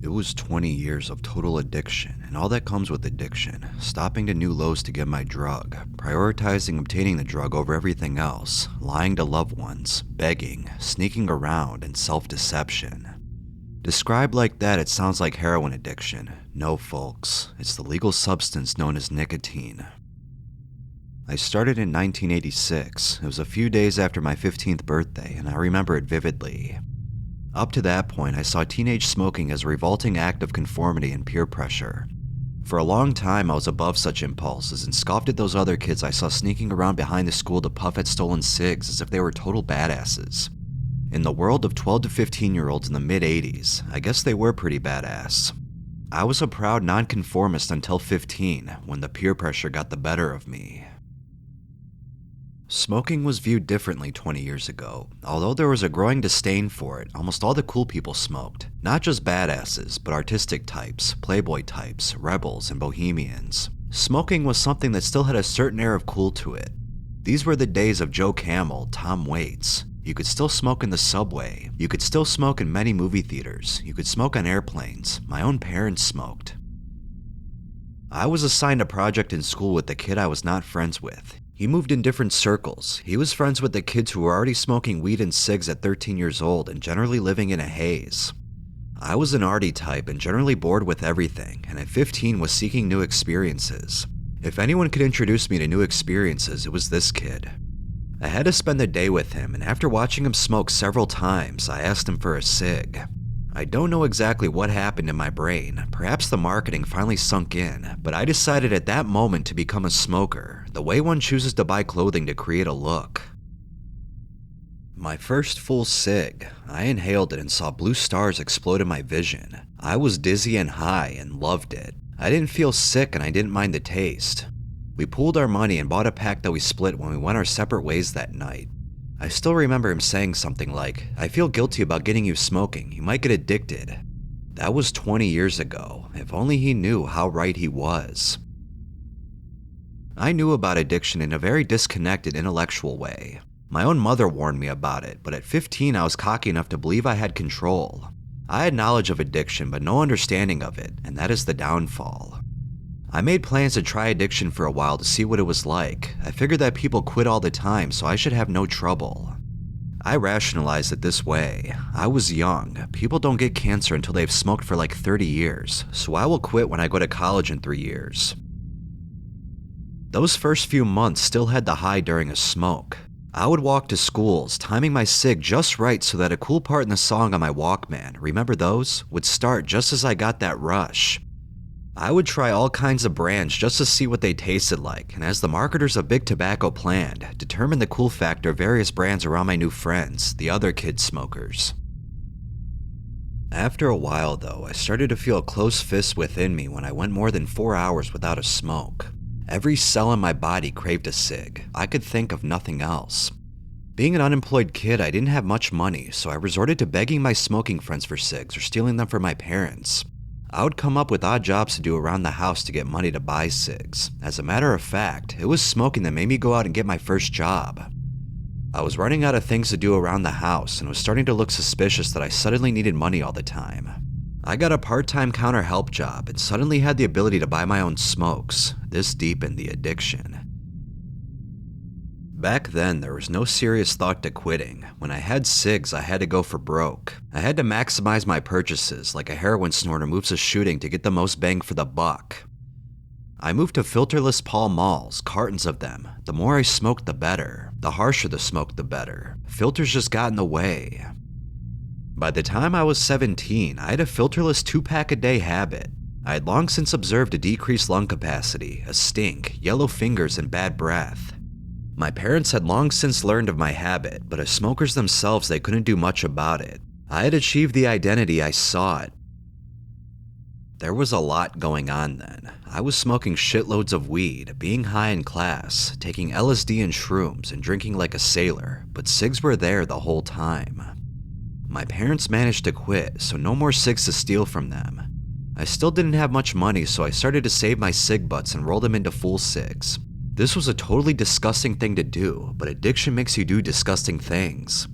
It was 20 years of total addiction and all that comes with addiction, stopping to new lows to get my drug, prioritizing obtaining the drug over everything else, lying to loved ones, begging, sneaking around, and self-deception. Described like that, it sounds like heroin addiction. No, folks, it's the legal substance known as nicotine. I started in 1986. It was a few days after my 15th birthday, and I remember it vividly. Up to that point, I saw teenage smoking as a revolting act of conformity and peer pressure. For a long time, I was above such impulses and scoffed at those other kids I saw sneaking around behind the school to puff at stolen cigs as if they were total badasses. In the world of 12 to 15-year-olds in the mid-80s, I guess they were pretty badass. I was a proud nonconformist until 15, when the peer pressure got the better of me. Smoking was viewed differently 20 years ago. Although there was a growing disdain for it, almost all the cool people smoked. Not just badasses, but artistic types, playboy types, rebels, and bohemians. Smoking was something that still had a certain air of cool to it. These were the days of Joe Camel, Tom Waits. You could still smoke in the subway. You could still smoke in many movie theaters. You could smoke on airplanes. My own parents smoked. I was assigned a project in school with the kid I was not friends with. He moved in different circles. He was friends with the kids who were already smoking weed and cigs at 13 years old and generally living in a haze. I was an arty type and generally bored with everything, and at 15 was seeking new experiences. If anyone could introduce me to new experiences, it was this kid. I had to spend the day with him, and after watching him smoke several times, I asked him for a cig. I don't know exactly what happened in my brain. Perhaps the marketing finally sunk in, but I decided at that moment to become a smoker, the way one chooses to buy clothing to create a look. My first full cig, I inhaled it and saw blue stars explode in my vision. I was dizzy and high and loved it. I didn't feel sick and I didn't mind the taste. We pooled our money and bought a pack that we split when we went our separate ways that night. I still remember him saying something like, "I feel guilty about getting you smoking, you might get addicted." That was 20 years ago. If only he knew how right he was. I knew about addiction in a very disconnected intellectual way. My own mother warned me about it, but at 15 I was cocky enough to believe I had control. I had knowledge of addiction but no understanding of it, and that is the downfall. I made plans to try addiction for a while to see what it was like. I figured that people quit all the time, so I should have no trouble. I rationalized it this way. I was young. People don't get cancer until they've smoked for like 30 years, so I will quit when I go to college in 3 years. Those first few months still had the high during a smoke. I would walk to schools, timing my cig just right so that a cool part in the song on my Walkman, remember those, would start just as I got that rush. I would try all kinds of brands just to see what they tasted like, and as the marketers of Big Tobacco planned, determine the cool factor of various brands around my new friends, the other kid smokers. After a while though, I started to feel a close fist within me when I went more than 4 hours without a smoke. Every cell in my body craved a cig. I could think of nothing else. Being an unemployed kid, I didn't have much money, so I resorted to begging my smoking friends for cigs or stealing them from my parents. I would come up with odd jobs to do around the house to get money to buy cigs. As a matter of fact, it was smoking that made me go out and get my first job. I was running out of things to do around the house and was starting to look suspicious that I suddenly needed money all the time. I got a part-time counter help job and suddenly had the ability to buy my own smokes. This deepened the addiction. Back then, there was no serious thought to quitting. When I had cigs, I had to go for broke. I had to maximize my purchases, like a heroin snorter moves a shooting to get the most bang for the buck. I moved to filterless Pall Malls, cartons of them. The more I smoked, the better. The harsher the smoke, the better. Filters just got in the way. By the time I was 17, I had a filterless 2-pack a day habit. I had long since observed a decreased lung capacity, a stink, yellow fingers, and bad breath. My parents had long since learned of my habit, but as smokers themselves, they couldn't do much about it. I had achieved the identity I sought. There was a lot going on then. I was smoking shitloads of weed, being high in class, taking LSD and shrooms, and drinking like a sailor, but cigs were there the whole time. My parents managed to quit, so no more cigs to steal from them. I still didn't have much money, so I started to save my cig butts and roll them into full cigs. This was a totally disgusting thing to do, but addiction makes you do disgusting things.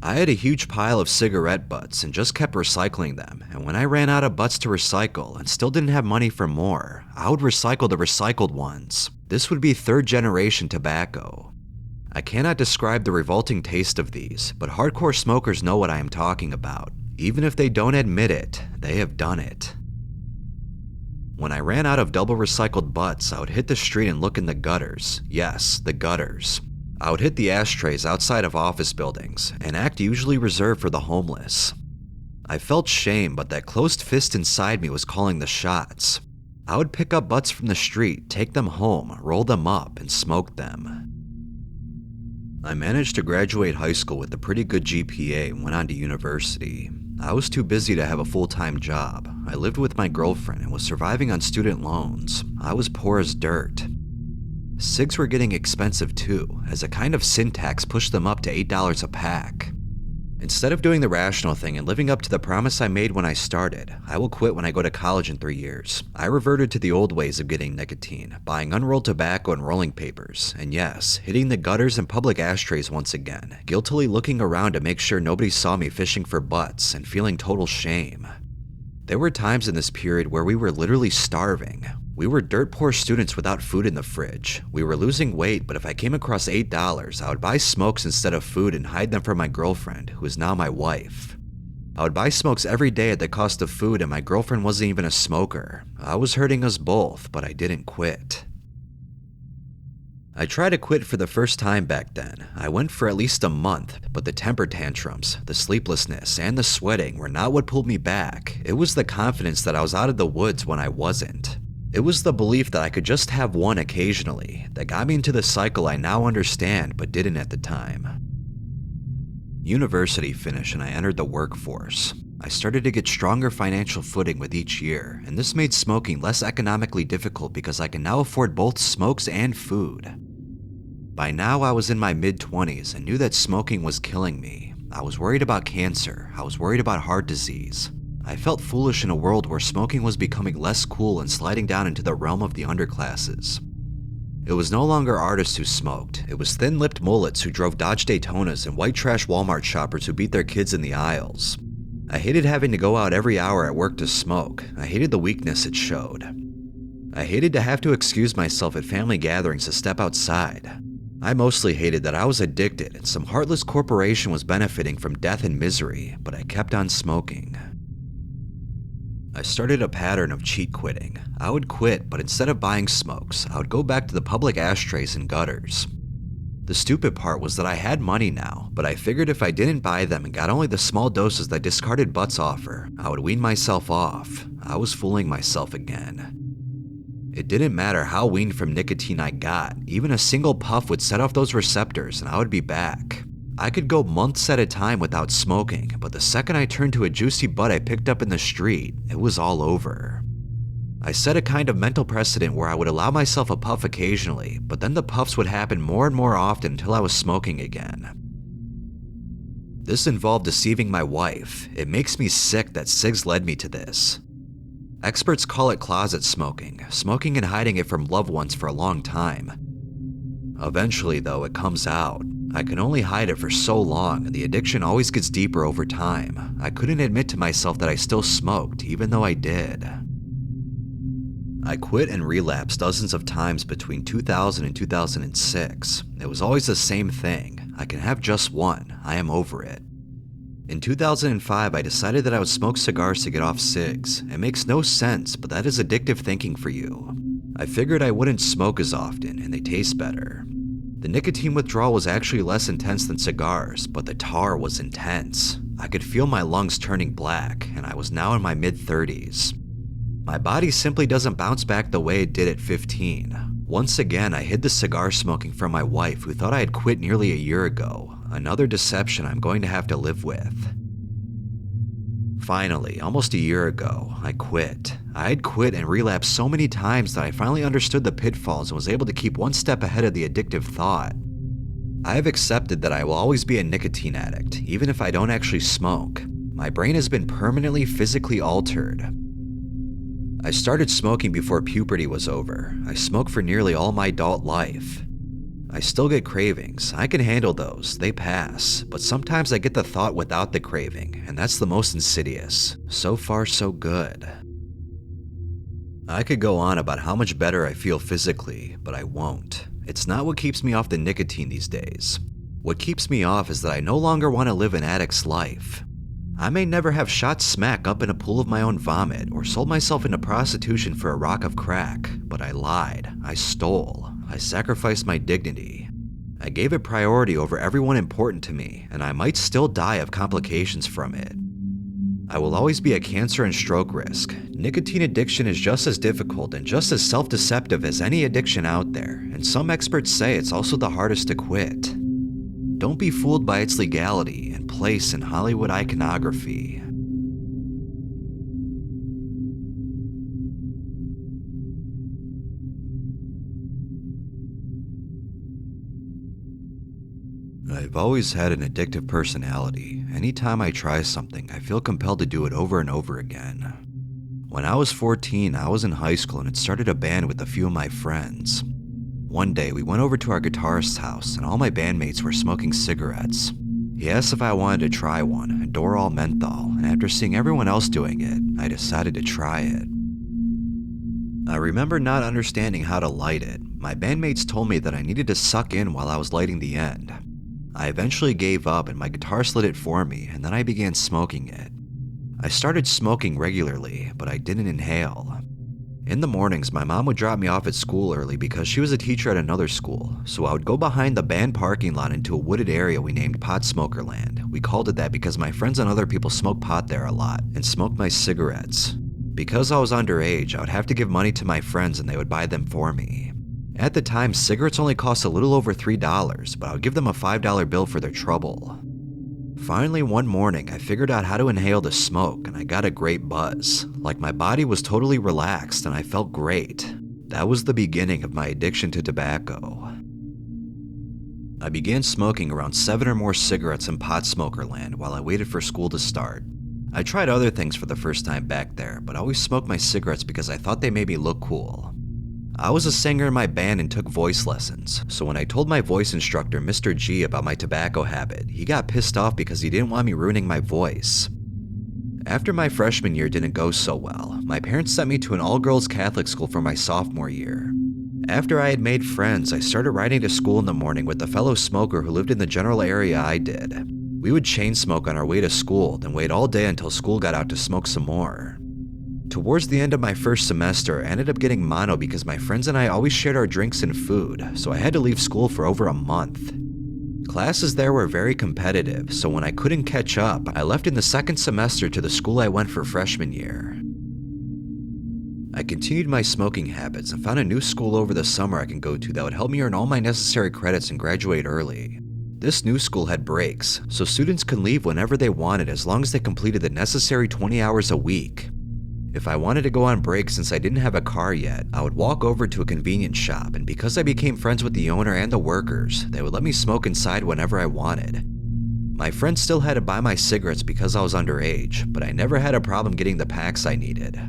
I had a huge pile of cigarette butts and just kept recycling them, and when I ran out of butts to recycle and still didn't have money for more, I would recycle the recycled ones. This would be third-generation tobacco. I cannot describe the revolting taste of these, but hardcore smokers know what I am talking about. Even if they don't admit it, they have done it. When I ran out of double recycled butts, I would hit the street and look in the gutters. Yes, the gutters. I would hit the ashtrays outside of office buildings, an act usually reserved for the homeless. I felt shame, but that closed fist inside me was calling the shots. I would pick up butts from the street, take them home, roll them up, and smoke them. I managed to graduate high school with a pretty good GPA and went on to university. I was too busy to have a full-time job. I lived with my girlfriend and was surviving on student loans. I was poor as dirt. Cigs were getting expensive too, as a kind of sin tax pushed them up to $8 a pack. Instead of doing the rational thing and living up to the promise I made when I started, I will quit when I go to college in 3 years. I reverted to the old ways of getting nicotine, buying unrolled tobacco and rolling papers, and yes, hitting the gutters and public ashtrays once again, guiltily looking around to make sure nobody saw me fishing for butts and feeling total shame. There were times in this period where we were literally starving. We were dirt poor students without food in the fridge. We were losing weight, but if I came across $8, I would buy smokes instead of food and hide them from my girlfriend, who is now my wife. I would buy smokes every day at the cost of food, and my girlfriend wasn't even a smoker. I was hurting us both, but I didn't quit. I tried to quit for the first time back then. I went for at least a month, but the temper tantrums, the sleeplessness, and the sweating were not what pulled me back. It was the confidence that I was out of the woods when I wasn't. It was the belief that I could just have one occasionally that got me into the cycle I now understand but didn't at the time. University finished and I entered the workforce. I started to get stronger financial footing with each year, and this made smoking less economically difficult because I can now afford both smokes and food. By now I was in my mid-20s and knew that smoking was killing me. I was worried about cancer. I was worried about heart disease. I felt foolish in a world where smoking was becoming less cool and sliding down into the realm of the underclasses. It was no longer artists who smoked. It was thin-lipped mullets who drove Dodge Daytonas and white trash Walmart shoppers who beat their kids in the aisles. I hated having to go out every hour at work to smoke. I hated the weakness it showed. I hated to have to excuse myself at family gatherings to step outside. I mostly hated that I was addicted and some heartless corporation was benefiting from death and misery, but I kept on smoking. I started a pattern of cheat quitting. I would quit, but instead of buying smokes, I would go back to the public ashtrays and gutters. The stupid part was that I had money now, but I figured if I didn't buy them and got only the small doses that discarded butts offer, I would wean myself off. I was fooling myself again. It didn't matter how weaned from nicotine I got, even a single puff would set off those receptors and I would be back. I could go months at a time without smoking, but the second I turned to a juicy butt I picked up in the street, it was all over. I set a kind of mental precedent where I would allow myself a puff occasionally, but then the puffs would happen more and more often until I was smoking again. This involved deceiving my wife. It makes me sick that cigs led me to this. Experts call it closet smoking and hiding it from loved ones for a long time. Eventually, though, it comes out. I can only hide it for so long, and the addiction always gets deeper over time. I couldn't admit to myself that I still smoked, even though I did. I quit and relapsed dozens of times between 2000 and 2006. It was always the same thing. I can have just one. I am over it. In 2005, I decided that I would smoke cigars to get off cigs. It makes no sense, but that is addictive thinking for you. I figured I wouldn't smoke as often, and they taste better. The nicotine withdrawal was actually less intense than cigars, but the tar was intense. I could feel my lungs turning black, and I was now in my mid-30s. My body simply doesn't bounce back the way it did at 15. Once again, I hid the cigar smoking from my wife, who thought I had quit nearly a year ago. Another deception I'm going to have to live with. Finally, almost a year ago, I quit. I had quit and relapsed so many times that I finally understood the pitfalls and was able to keep one step ahead of the addictive thought. I have accepted that I will always be a nicotine addict, even if I don't actually smoke. My brain has been permanently physically altered. I started smoking before puberty was over. I smoked for nearly all my adult life. I still get cravings. I can handle those, they pass, but sometimes I get the thought without the craving, and that's the most insidious. So far, so good. I could go on about how much better I feel physically, but I won't. It's not what keeps me off the nicotine these days. What keeps me off is that I no longer want to live an addict's life. I may never have shot smack up in a pool of my own vomit or sold myself into prostitution for a rock of crack, but I lied, I stole, I sacrificed my dignity. I gave it priority over everyone important to me, and I might still die of complications from it. I will always be a cancer and stroke risk. Nicotine addiction is just as difficult and just as self-deceptive as any addiction out there, and some experts say it's also the hardest to quit. Don't be fooled by its legality and place in Hollywood iconography. I've always had an addictive personality. Anytime I try something, I feel compelled to do it over and over again. When I was 14, I was in high school and had started a band with a few of my friends. One day, we went over to our guitarist's house and all my bandmates were smoking cigarettes. He asked if I wanted to try one, a Doral menthol, and after seeing everyone else doing it, I decided to try it. I remember not understanding how to light it. My bandmates told me that I needed to suck in while I was lighting the end. I eventually gave up and my guitarist lit it for me, and then I began smoking it. I started smoking regularly, but I didn't inhale. In the mornings, my mom would drop me off at school early because she was a teacher at another school, so I would go behind the band parking lot into a wooded area we named Pot Smoker Land. We called it that because my friends and other people smoked pot there a lot, and smoked my cigarettes. Because I was underage, I would have to give money to my friends and they would buy them for me. At the time, cigarettes only cost a little over $3, but I would give them a $5 bill for their trouble. Finally, one morning, I figured out how to inhale the smoke, and I got a great buzz. Like my body was totally relaxed, and I felt great. That was the beginning of my addiction to tobacco. I began smoking around 7 or more cigarettes in Pot Smoker Land while I waited for school to start. I tried other things for the first time back there, but I always smoked my cigarettes because I thought they made me look cool. I was a singer in my band and took voice lessons, so when I told my voice instructor, Mr. G, about my tobacco habit, he got pissed off because he didn't want me ruining my voice. After my freshman year didn't go so well, my parents sent me to an all-girls Catholic school for my sophomore year. After I had made friends, I started riding to school in the morning with a fellow smoker who lived in the general area I did. We would chain smoke on our way to school, then wait all day until school got out to smoke some more. Towards the end of my first semester, I ended up getting mono because my friends and I always shared our drinks and food, so I had to leave school for over a month. Classes there were very competitive, so when I couldn't catch up, I left in the second semester to the school I went for freshman year. I continued my smoking habits and found a new school over the summer I can go to that would help me earn all my necessary credits and graduate early. This new school had breaks, so students could leave whenever they wanted as long as they completed the necessary 20 hours a week. If I wanted to go on break since I didn't have a car yet, I would walk over to a convenience shop, and because I became friends with the owner and the workers, they would let me smoke inside whenever I wanted. My friends still had to buy my cigarettes because I was underage, but I never had a problem getting the packs I needed.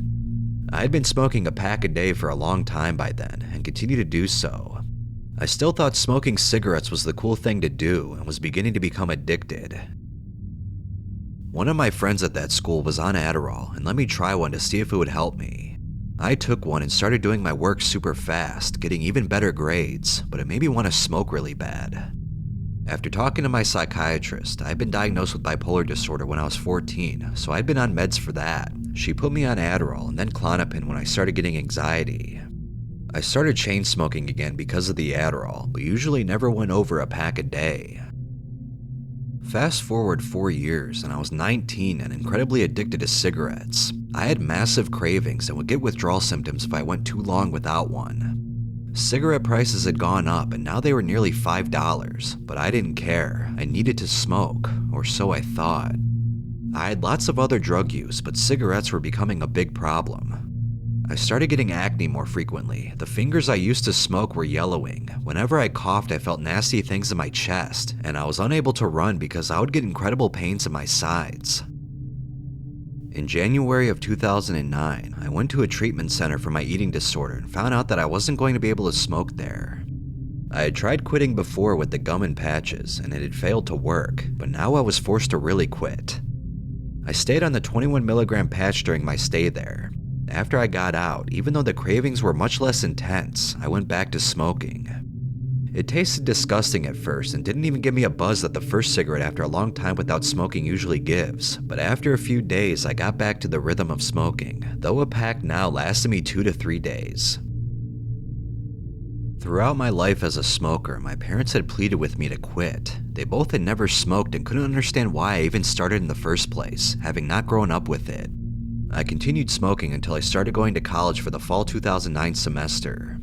I had been smoking a pack a day for a long time by then, and continued to do so. I still thought smoking cigarettes was the cool thing to do, and was beginning to become addicted. One of my friends at that school was on Adderall and let me try one to see if it would help me. I took one and started doing my work super fast, getting even better grades, but it made me want to smoke really bad. After talking to my psychiatrist, I had been diagnosed with bipolar disorder when I was 14, so I'd been on meds for that. She put me on Adderall and then Klonopin when I started getting anxiety. I started chain smoking again because of the Adderall, but usually never went over a pack a day. Fast forward 4 years and I was 19 and incredibly addicted to cigarettes. I had massive cravings and would get withdrawal symptoms if I went too long without one. Cigarette prices had gone up and now they were nearly $5, but I didn't care. I needed to smoke, or so I thought. I had lots of other drug use, but cigarettes were becoming a big problem. I started getting acne more frequently. The fingers I used to smoke were yellowing. Whenever I coughed, I felt nasty things in my chest, and I was unable to run because I would get incredible pains in my sides. In January of 2009, I went to a treatment center for my eating disorder and found out that I wasn't going to be able to smoke there. I had tried quitting before with the gum and patches, and it had failed to work, but now I was forced to really quit. I stayed on the 21 milligram patch during my stay there. After I got out, even though the cravings were much less intense, I went back to smoking. It tasted disgusting at first and didn't even give me a buzz that the first cigarette after a long time without smoking usually gives, but after a few days I got back to the rhythm of smoking, though a pack now lasted me 2 to 3 days. Throughout my life as a smoker, my parents had pleaded with me to quit. They both had never smoked and couldn't understand why I even started in the first place, having not grown up with it. I continued smoking until I started going to college for the fall 2009 semester.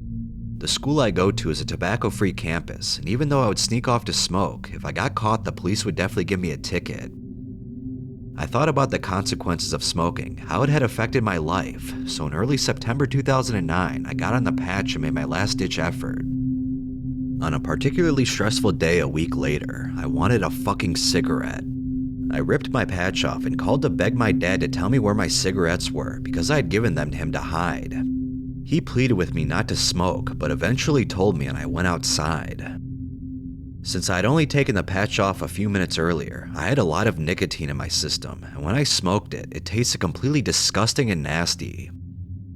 The school I go to is a tobacco-free campus, and even though I would sneak off to smoke, if I got caught, the police would definitely give me a ticket. I thought about the consequences of smoking, how it had affected my life, so in early September 2009, I got on the patch and made my last-ditch effort. On a particularly stressful day a week later, I wanted a fucking cigarette. I ripped my patch off and called to beg my dad to tell me where my cigarettes were because I had given them to him to hide. He pleaded with me not to smoke, but eventually told me and I went outside. Since I had only taken the patch off a few minutes earlier, I had a lot of nicotine in my system, and when I smoked it, it tasted completely disgusting and nasty.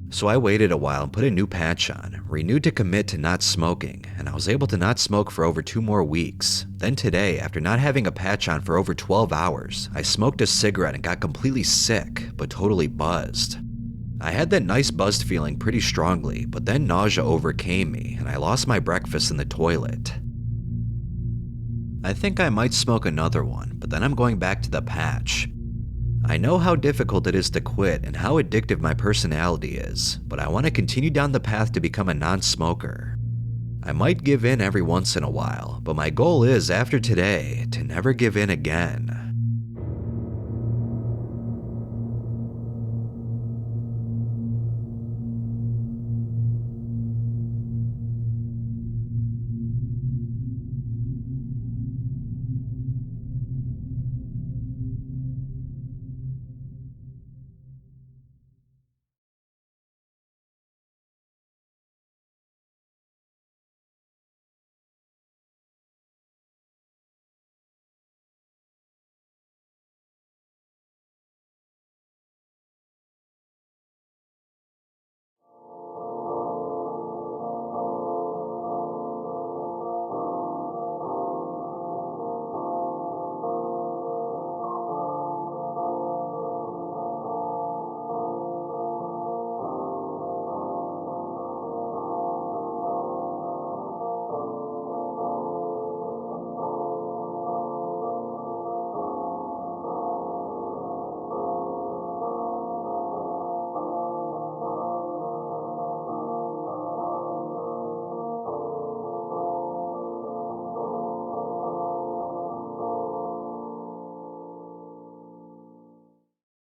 So I waited a while and put a new patch on, renewed to commit to not smoking, and I was able to not smoke for over 2 more weeks. Then today, after not having a patch on for over 12 hours, I smoked a cigarette and got completely sick, but totally buzzed. I had that nice buzzed feeling pretty strongly, but then nausea overcame me and I lost my breakfast in the toilet. I think I might smoke another one, but then I'm going back to the patch. I know how difficult it is to quit and how addictive my personality is, but I want to continue down the path to become a non-smoker. I might give in every once in a while, but my goal is, after today, to never give in again.